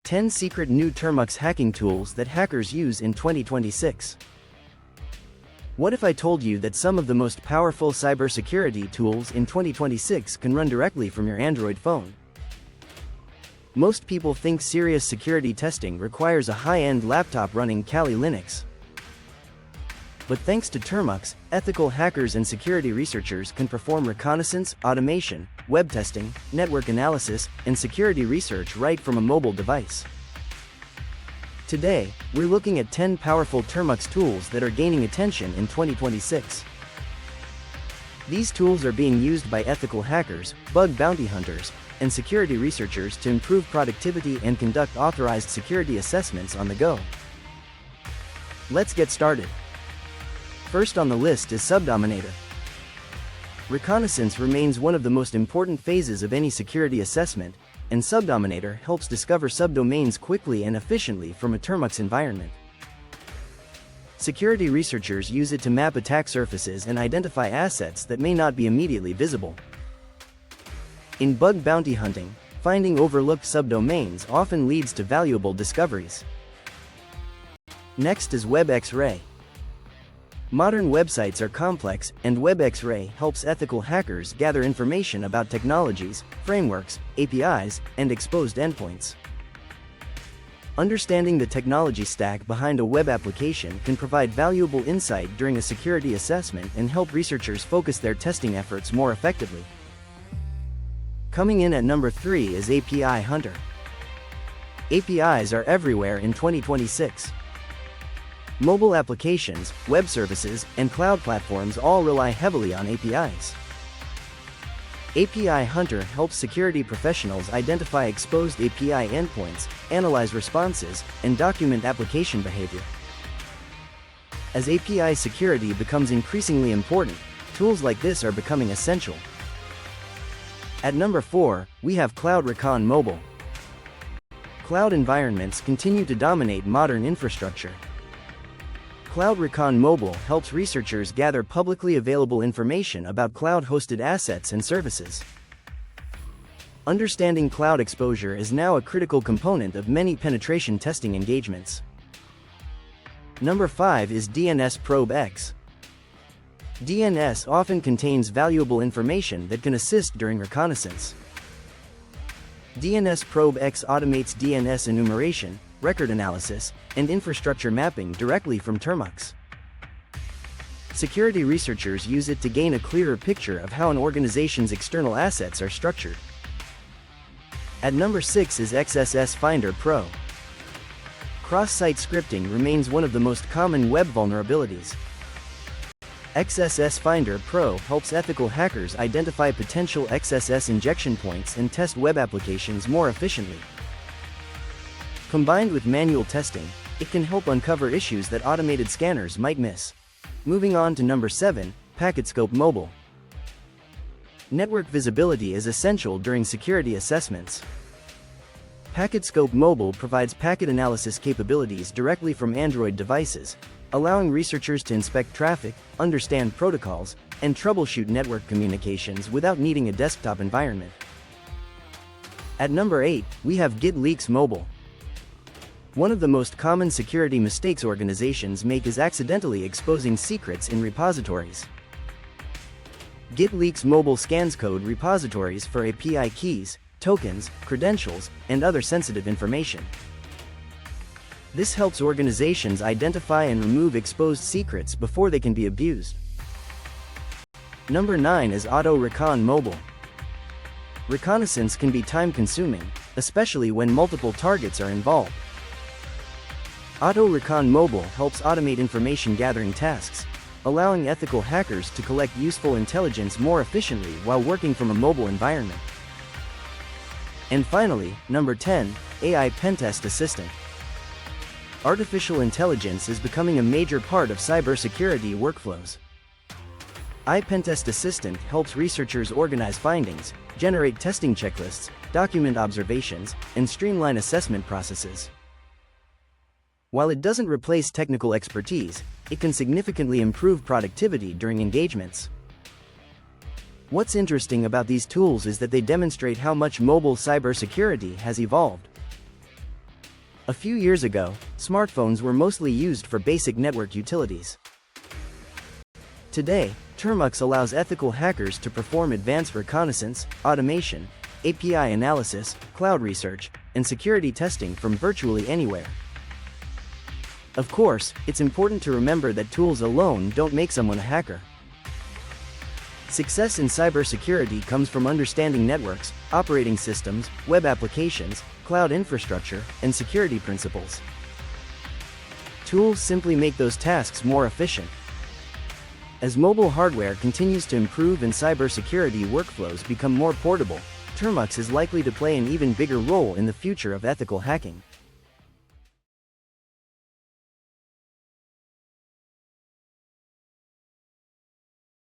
10 secret new Termux hacking tools that hackers use in 2026. What if I told you that some of the most powerful cybersecurity tools in 2026 can run directly from your Android phone? Most people think serious security testing requires a high-end laptop running Kali Linux. But thanks to Termux, ethical hackers and security researchers can perform reconnaissance, automation, web testing, network analysis, and security research right from a mobile device. Today, we're looking at 10 powerful Termux tools that are gaining attention in 2026. These tools are being used by ethical hackers, bug bounty hunters, and security researchers to improve productivity and conduct authorized security assessments on the go. Let's get started. First on the list is Subdominator. Reconnaissance remains one of the most important phases of any security assessment, and Subdominator helps discover subdomains quickly and efficiently from a Termux environment. Security researchers use it to map attack surfaces and identify assets that may not be immediately visible. In bug bounty hunting, finding overlooked subdomains often leads to valuable discoveries. Next is Web X-ray. Modern websites are complex, and Web X-ray helps ethical hackers gather information about technologies, frameworks, APIs, and exposed endpoints. Understanding the technology stack behind a web application can provide valuable insight during a security assessment and help researchers focus their testing efforts more effectively. Coming in at number 3 is API Hunter. APIs are everywhere in 2026. Mobile applications, web services, and cloud platforms all rely heavily on APIs. API Hunter helps security professionals identify exposed API endpoints, analyze responses, and document application behavior. As API security becomes increasingly important, tools like this are becoming essential. At number 4, we have Cloud Recon Mobile. Cloud environments continue to dominate modern infrastructure. Cloud Recon Mobile helps researchers gather publicly available information about cloud-hosted assets and services. Understanding cloud exposure is now a critical component of many penetration testing engagements. Number 5 is DNS Probe X. DNS often contains valuable information that can assist during reconnaissance. DNS Probe X automates DNS enumeration, record analysis, and infrastructure mapping directly from Termux. Security researchers use it to gain a clearer picture of how an organization's external assets are structured. At number 6 is XSS Finder Pro. Cross-site scripting remains one of the most common web vulnerabilities. XSS Finder Pro helps ethical hackers identify potential XSS injection points and test web applications more efficiently. Combined with manual testing, it can help uncover issues that automated scanners might miss. Moving on to number 7, PacketScope Mobile. Network visibility is essential during security assessments. PacketScope Mobile provides packet analysis capabilities directly from Android devices, allowing researchers to inspect traffic, understand protocols, and troubleshoot network communications without needing a desktop environment. At number 8, we have Git Leaks Mobile. One of the most common security mistakes organizations make is accidentally exposing secrets in repositories. Git Leaks Mobile scans code repositories for API keys, tokens, credentials, and other sensitive information. This helps organizations identify and remove exposed secrets before they can be abused. Number 9 is Auto Recon Mobile. Reconnaissance can be time-consuming, especially when multiple targets are involved. Auto Recon Mobile helps automate information gathering tasks, allowing ethical hackers to collect useful intelligence more efficiently while working from a mobile environment. And finally, number 10, AI Pentest Assistant. Artificial intelligence is becoming a major part of cybersecurity workflows. AI Pentest Assistant helps researchers organize findings, generate testing checklists, document observations, and streamline assessment processes. While it doesn't replace technical expertise, it can significantly improve productivity during engagements. What's interesting about these tools is that they demonstrate how much mobile cybersecurity has evolved. A few years ago, smartphones were mostly used for basic network utilities. Today, Termux allows ethical hackers to perform advanced reconnaissance, automation, API analysis, cloud research, and security testing from virtually anywhere. Of course, it's important to remember that tools alone don't make someone a hacker. Success in cybersecurity comes from understanding networks, operating systems, web applications, cloud infrastructure, and security principles. Tools simply make those tasks more efficient. As mobile hardware continues to improve and cybersecurity workflows become more portable, Termux is likely to play an even bigger role in the future of ethical hacking.